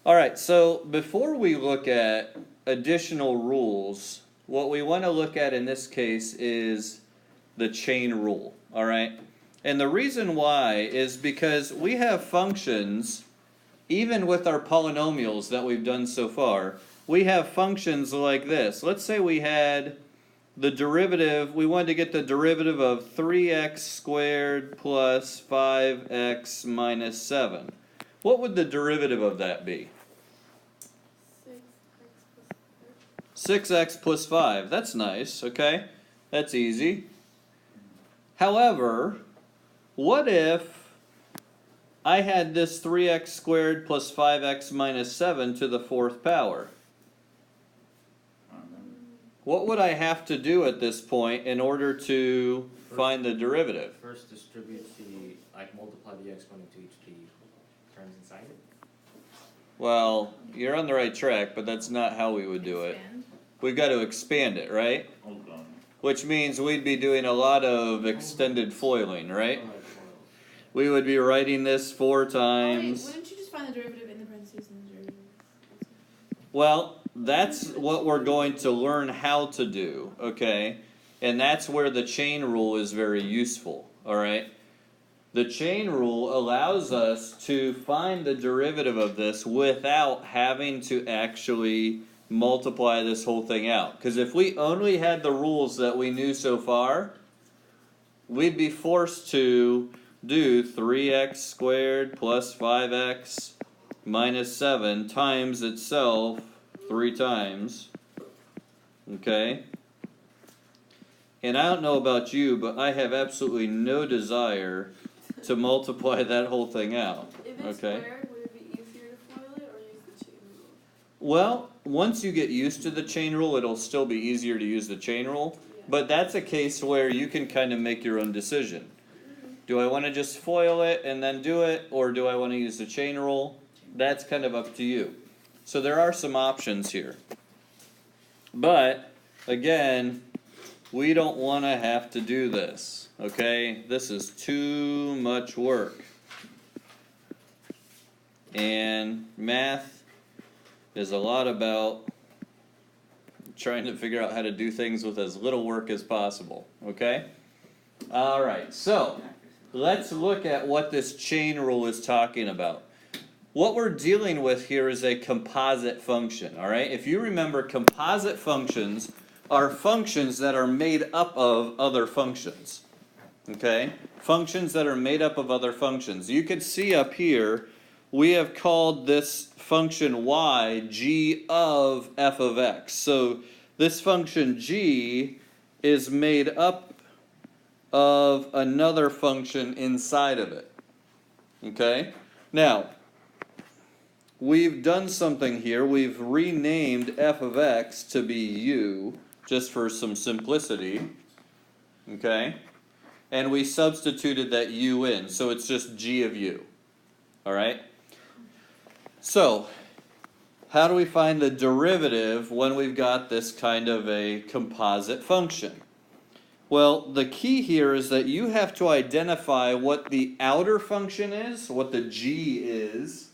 All right, so before we look at additional rules, what we want to look at in this case is the chain rule, all right? And the reason why is because we have functions, even with our polynomials that we've done so far, we have functions like this. Let's say we had the derivative, we wanted to get the derivative of 3x squared plus 5x minus 7. What would the derivative of that be? 6x plus 5. That's nice, okay? That's easy. However, what if I had this 3x squared plus 5x minus 7 to the fourth power? What would I have to do at this point in order to find the derivative? First distribute the, multiply the exponent to each of the terms inside it. Well, you're on the right track, but that's not how we would do it. We've got to expand it, right? Which means we'd be doing a lot of extended foiling, right? We would be writing this 4 times. Wouldn't you just find the derivative in the parentheses and the derivative? Well, that's what we're going to learn how to do, okay? And that's where the chain rule is very useful, all right? The chain rule allows us to find the derivative of this without having to actually multiply this whole thing out. Because if we only had the rules that we knew so far, we'd be forced to do 3x squared plus 5x minus 7 times itself 3 times. Okay? And I don't know about you, but I have absolutely no desire to multiply that whole thing out. If it's Okay? squared, would it be easier to FOIL it or use the chain rule? Well, once you get used to the chain rule, it'll still be easier to use the chain rule. But that's a case where you can kind of make your own decision. Do I want to just FOIL it and then do it, or do I want to use the chain rule? That's kind of up to you. So there are some options here. But, again, we don't want to have to do this, okay? This is too much work. And math is a lot about trying to figure out how to do things with as little work as possible, okay? All right, so let's look at what this chain rule is talking about. What we're dealing with here is a composite function, all right? If you remember, composite functions are functions that are made up of other functions, okay? Functions that are made up of other functions. You can see up here, we have called this function y g of f of x. So this function g is made up of another function inside of it, okay? Now, we've done something here. We've renamed f of x to be u, just for some simplicity, okay? And we substituted that u in, so it's just g of u, all right? So, how do we find the derivative when we've got this kind of a composite function? Well, the key here is that you have to identify what the outer function is, what the g is,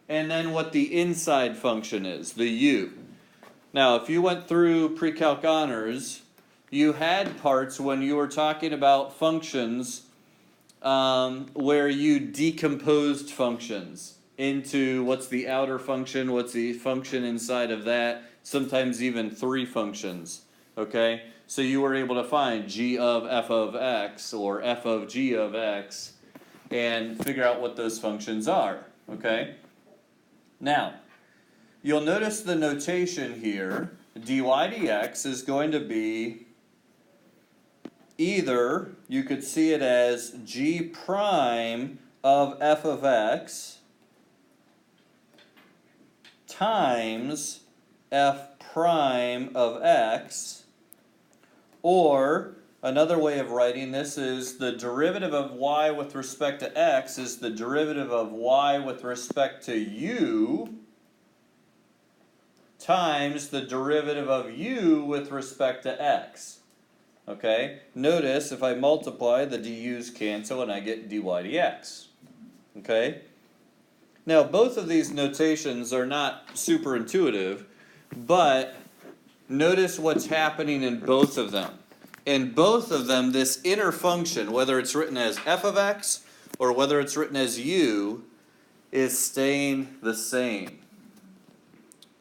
and then what the inside function is, the u. Now, if you went through pre-calc honors, you had parts when you were talking about functions where you decomposed functions into what's the outer function, what's the function inside of that, sometimes even 3 functions, okay? So you were able to find g of f of x or f of g of x and figure out what those functions are, okay? Now, you'll notice the notation here, dy dx is going to be either, you could see it as g prime of f of x times f prime of x, or another way of writing this is the derivative of y with respect to x is the derivative of y with respect to u times the derivative of u with respect to x. Okay? Notice if I multiply, the du's cancel and I get dy dx. Okay? Now, both of these notations are not super intuitive, but notice what's happening in both of them. In both of them, this inner function, whether it's written as f of x or whether it's written as u, is staying the same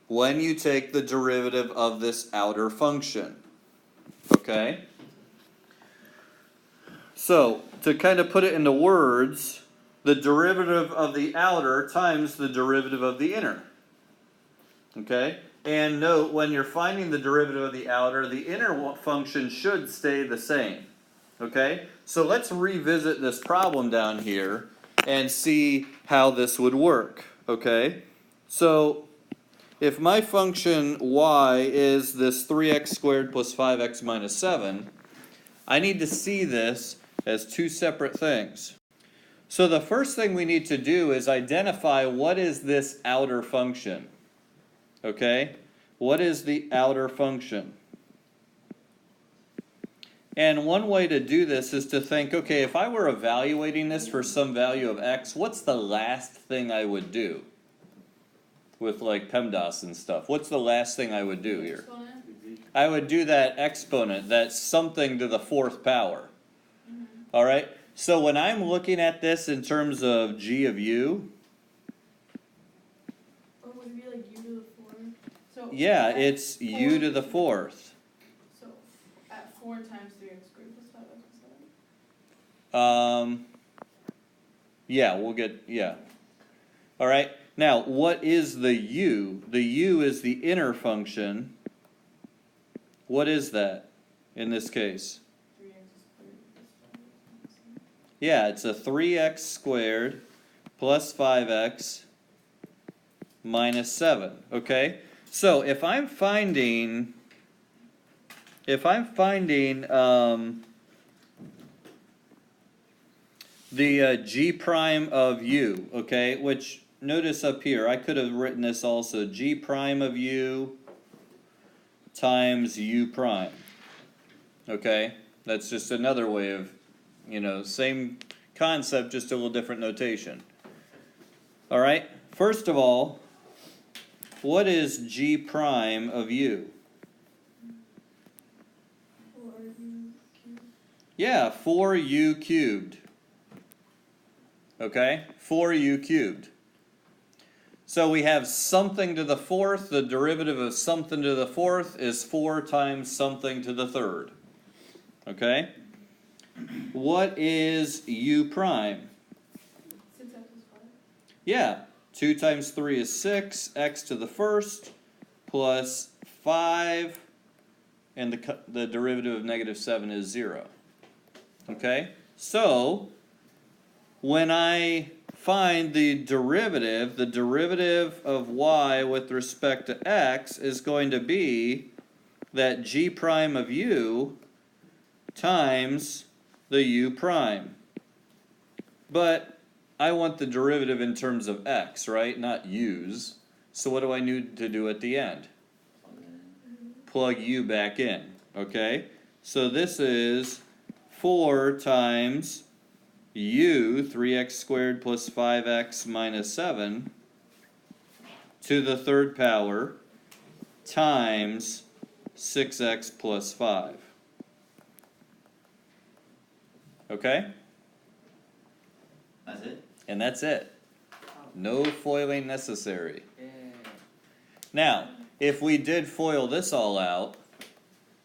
when you take the derivative of this outer function. Okay? So, to kind of put it into words, the derivative of the outer times the derivative of the inner. Okay? And note, when you're finding the derivative of the outer, the inner function should stay the same. Okay? So let's revisit this problem down here and see how this would work. Okay? So, if my function y is this 3x squared plus 5x minus 7, I need to see this as two separate things. So the first thing we need to do is identify what is this outer function. Okay? What is the outer function? And one way to do this is to think, okay, if I were evaluating this for some value of x, what's the last thing I would do? With like PEMDAS and stuff. What's the last thing I would do here? Exponent. I would do that exponent, that's something to the fourth power. All right? So when I'm looking at this in terms of g of u, Or would it be like u to the 4? So yeah, at it's 4 u to the fourth. So at 4 times 3x squared plus 5x plus 7? Yeah, we'll get, yeah. All right? Now, what is the u? The u is the inner function. What is that in this case? 3x squared plus 5x minus 7. Yeah, it's a 3x squared plus 5x minus 7, okay? So if I'm finding the g prime of u, okay, which notice up here, I could have written this also, g prime of u times u prime, okay? That's just another way of, same concept, just a little different notation. All right, first of all, what is g prime of u? 4u cubed. Yeah, 4u cubed. Okay, 4u cubed. So we have something to the fourth. The derivative of something to the fourth is 4 times something to the third. Okay? What is u prime? 6x plus 5. Yeah, 2 times 3 is 6, x to the first, plus 5, and the derivative of negative 7 is 0. Okay? So, when I find the derivative of y with respect to x is going to be that g prime of u times the u prime. But I want the derivative in terms of x, right? Not u's. So what do I need to do at the end? Plug u back in, okay? So this is 4 times u, 3x squared plus 5x minus 7, to the third power, times 6x plus 5. Okay? That's it? And that's it. No foiling necessary. Now, if we did FOIL this all out,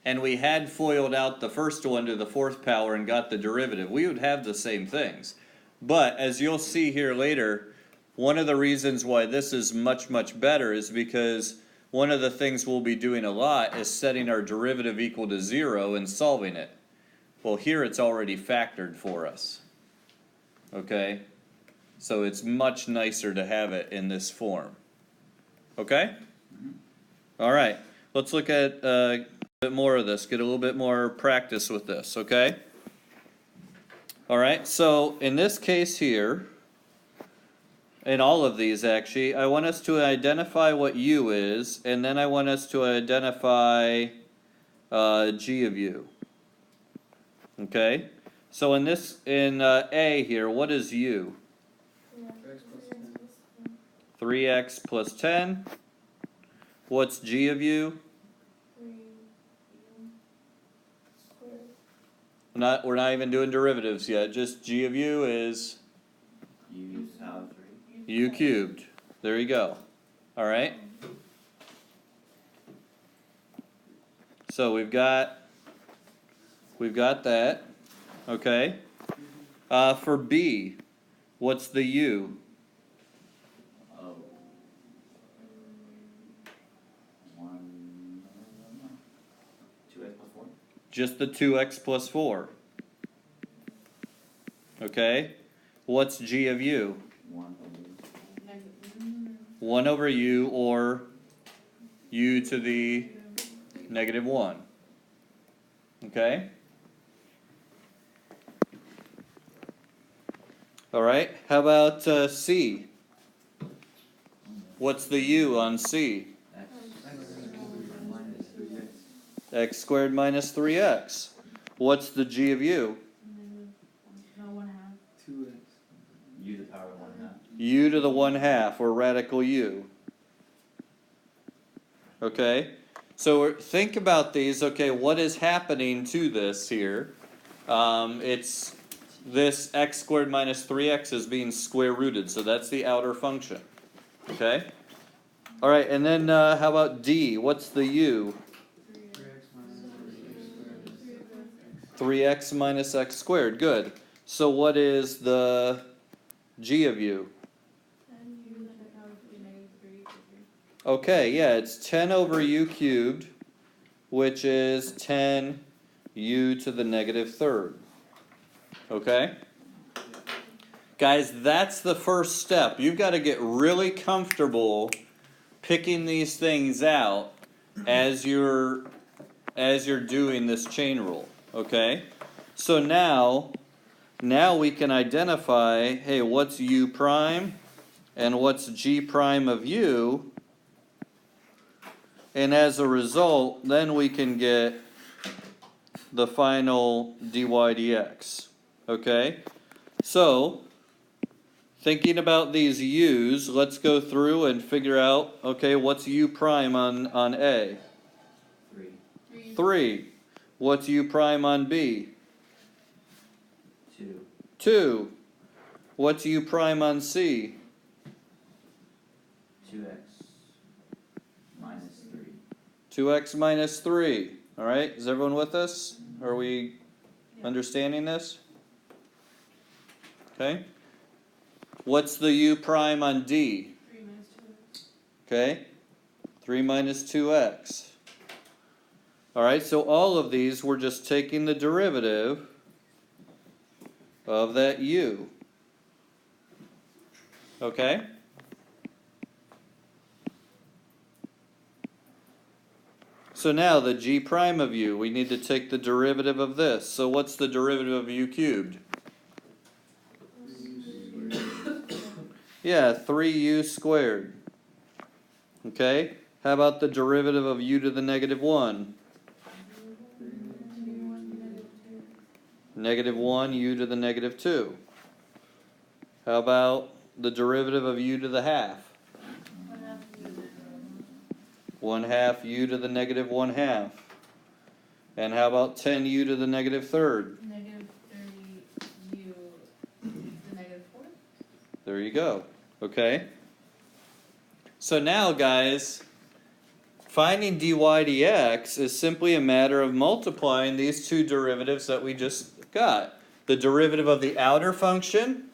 and we had FOILed out the first one to the fourth power and got the derivative, we would have the same things. But, as you'll see here later, one of the reasons why this is much, much better is because one of the things we'll be doing a lot is setting our derivative equal to 0 and solving it. Well, here it's already factored for us. Okay? So it's much nicer to have it in this form. Okay? All right. Let's look at a bit more of this. Get a little bit more practice with this. Okay? All right. So in this case here, in all of these actually, I want us to identify what u is, and then I want us to identify g of u. Okay? So in A here, what is u? 3x plus 7. 3x plus 10. What's g of u? 3u squared. We're not even doing derivatives yet. Just g of u is U out 3. u cubed. There you go. All right. So we've got that. Okay. For b, what's the u? Oh. 2x plus 4. Just the 2x plus 4. Okay. What's g of u? 1 over. Negative. 1 over u, or u to the negative 1. Okay? Alright, how about c? What's the u on c? X squared minus 3x. What's the g of u? No, 1/2. 2x. U to the power of 1/2. U to the 1/2, or radical u. Okay? So think about these. Okay, what is happening to this here? It's this x squared minus 3x is being square rooted, so that's the outer function. Okay? Alright, and then how about d? What's the u? 3x minus x squared. Good. So what is the g of u? 10u to the power of the negative 3 equals 3. Okay, yeah, it's 10 over u cubed, which is 10 u to the negative third. Okay? Guys, that's the first step. You've got to get really comfortable picking these things out as you're doing this chain rule. Okay? So now we can identify, hey, what's u prime and what's g prime of u? And as a result, then we can get the final dy dx. Okay? So, thinking about these u's, let's go through and figure out, okay, what's u prime on A? 3. 3. What's u prime on B? 2. 2. What's u prime on C? 2x minus 3. 2x minus 3. All right, is everyone with us? Are we understanding this? Okay. What's the u prime on D? 3 minus 2x. Okay. 3 minus 2x. All right, so all of these, we're just taking the derivative of that u. Okay? So now the g prime of u, we need to take the derivative of this. So what's the derivative of u cubed? Yeah, 3u squared. Okay? How about the derivative of u to the negative 1? Negative 1 u to the negative 2. How about the derivative of u to the half? 1/2 u to the negative 1/2. And how about 10u to the negative third? Negative 30u to the negative 4. There you go. Okay? So now, guys, finding dy dx is simply a matter of multiplying these two derivatives that we just got. The derivative of the outer function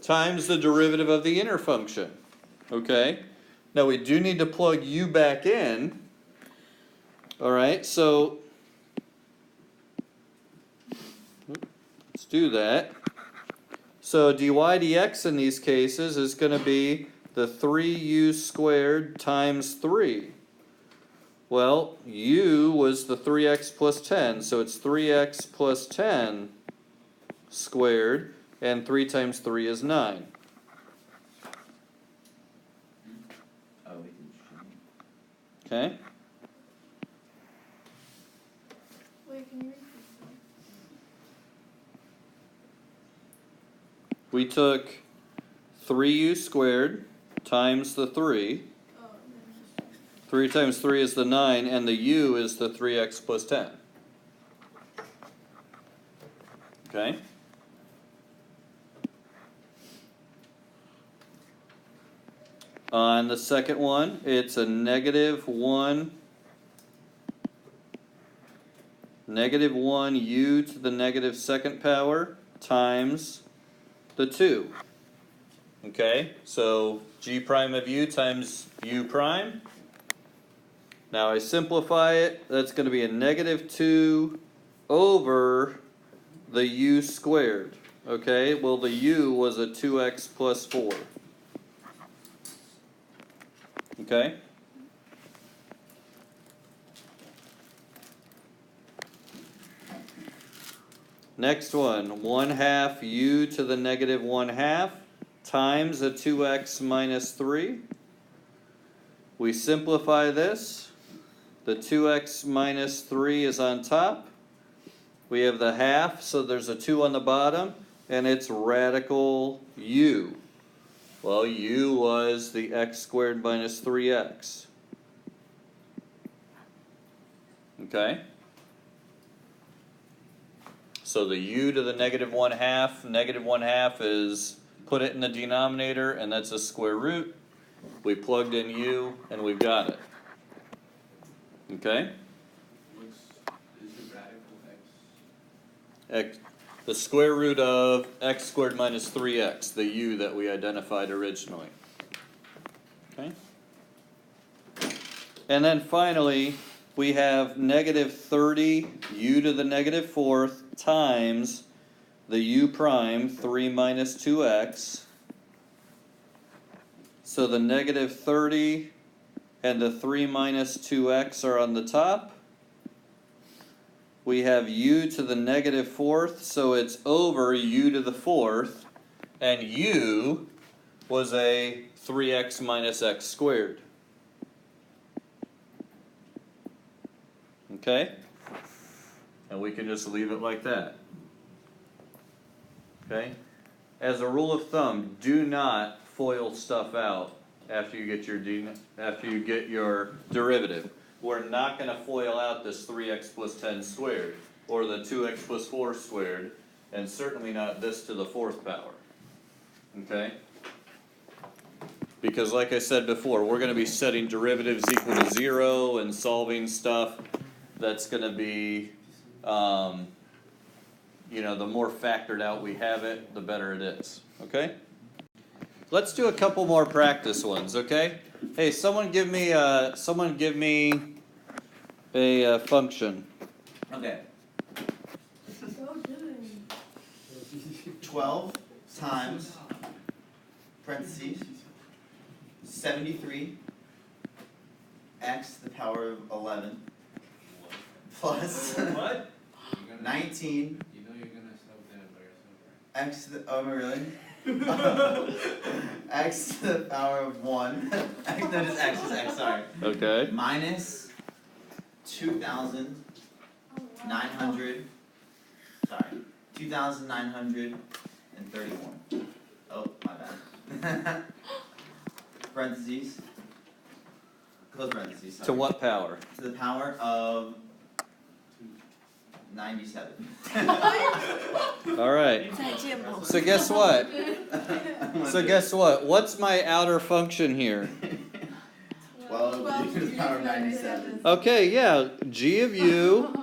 times the derivative of the inner function. Okay? Now we do need to plug u back in. Alright, so let's do that. So dy dx in these cases is going to be the 3u squared times 3. Well, u was the 3x plus 10, so it's 3x plus 10 squared, and 3 times 3 is 9. Oh, we can change. Okay? Wait, can you repeat that? We took 3u squared times the 3. Oh, 3 times 3 is the 9, and the u is the 3x plus 10. Okay? On the second one, it's a negative 1 u to the negative second power times the 2. Okay, so g prime of u times u prime. Now I simplify it, that's going to be a negative 2 over the u squared. Okay, well the u was a 2x plus 4. Okay? Next one, 1/2 u to the negative 1/2 times a 2x minus 3. We simplify this. The 2x minus 3 is on top. We have the half, so there's a 2 on the bottom, and it's radical u. Well, u was the x squared minus 3x. Okay? So the u to the negative 1/2 is, put it in the denominator, and that's a square root. We plugged in u, and we've got it. Okay? Is the radical X, the square root of x squared minus 3x, the u that we identified originally. Okay? And then finally, we have negative 30 u to the negative 4th times the u prime, 3 minus 2x. So the negative 30 and the 3 minus 2x are on the top. We have u to the negative 4th, so it's over u to the 4th, and u was a 3x minus x squared. Okay? And we can just leave it like that. Okay? As a rule of thumb, do not FOIL stuff out after you get your derivative. We're not going to FOIL out this 3x plus 10 squared, or the 2x plus 4 squared, and certainly not this to the 4th power. Okay? Because like I said before, we're going to be setting derivatives equal to 0 and solving stuff that's going to be, the more factored out we have it, the better it is. Okay? Let's do a couple more practice ones, okay? Hey, someone give me a function. Okay. Go doing. 12 times, parentheses, 73, x to the power of 11, plus What? 19, You know you're gonna stop there by yourself, x to the, oh, am I really? X to the power of 1, no, just x, sorry, Okay. minus 2,900, sorry, 2,931. Oh, my bad. Parentheses, close parentheses, sorry. To what power? To the power of 97. All right. So guess what? What's my outer function here? 12 to the power of 97. Okay, yeah. G of u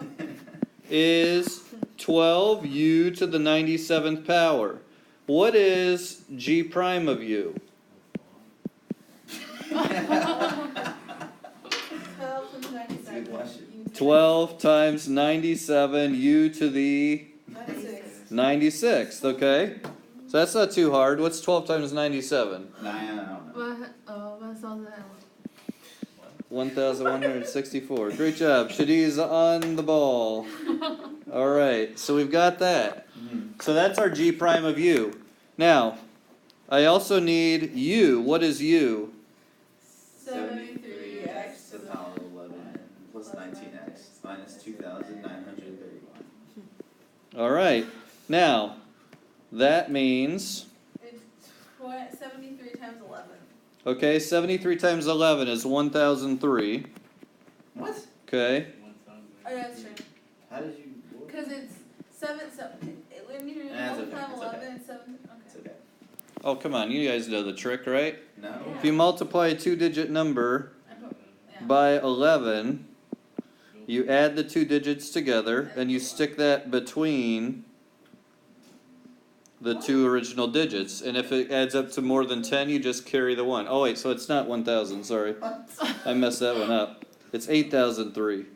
is 12u to the 97th power. What is g prime of u? 12 times 97 u to the 96th, okay? So that's not too hard. What's 12 times 97? 1,164. Great job. Shadi's on the ball. All right, so we've got that. So that's our g prime of u. Now, I also need u. What is u? 73x to the power of 11 plus 19x minus 2,931. All right. Now, that means It's 73 times 11. Okay, 73 times 11 is 1003. What? Okay, Oh, yeah, that's true. How did you, what? Cause it's seven, when you Nah, it's okay, multiply it's 11, okay. it's 7, It's okay. okay. oh come on, you guys know the trick, right? No? If you multiply a 2-digit number I put, yeah. by 11, you add the 2 digits together, and you stick that between the 2 original digits. And if it adds up to more than 10, you just carry the 1. Oh wait, so it's not 1000, sorry. I messed that one up. It's 8003.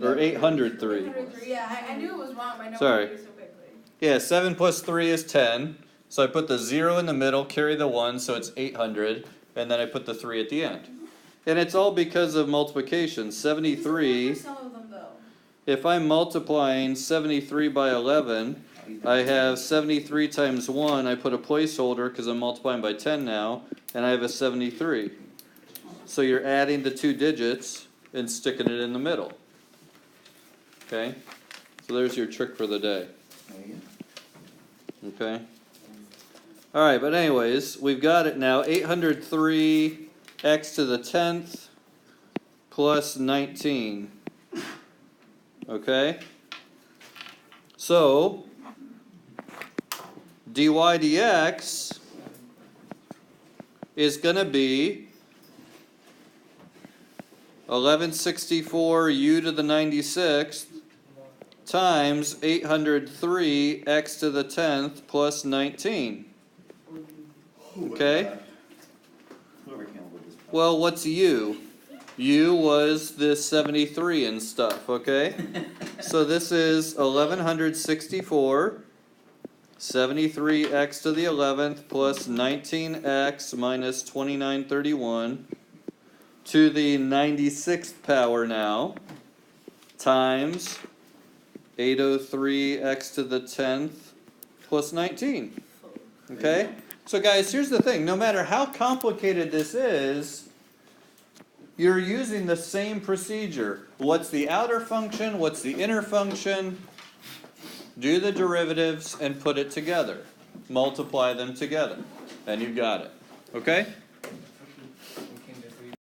Or 803. 803, yeah, I knew it was wrong, but I know Sorry. I did it so quickly. Yeah, 7 plus 3 is 10. So I put the 0 in the middle, carry the 1, so it's 800. And then I put the 3 at the end. And it's all because of multiplication. 73, For some of them though. if I'm multiplying 73 by 11, I have 73 times 1. I put a placeholder because I'm multiplying by 10 now. And I have a 73. So you're adding the 2 digits and sticking it in the middle. Okay? So there's your trick for the day. There you Okay? Alright, but anyways, we've got it now. 803 x to the 10th plus 19. Okay? So, dy dx is going to be 1164 u to the 96th times 803 x to the 10th plus 19. go. Okay? Whoever came up with this. Well, what's u? U was this 73 and stuff, okay? So this is 1164, 73x to the 11th plus 19x minus 2931 to the 96th power now times 803x to the 10th plus 19. Okay? So guys, here's the thing. No matter how complicated this is, you're using the same procedure. What's the outer function? What's the inner function? Do the derivatives and put it together. Multiply them together. And you've got it. Okay?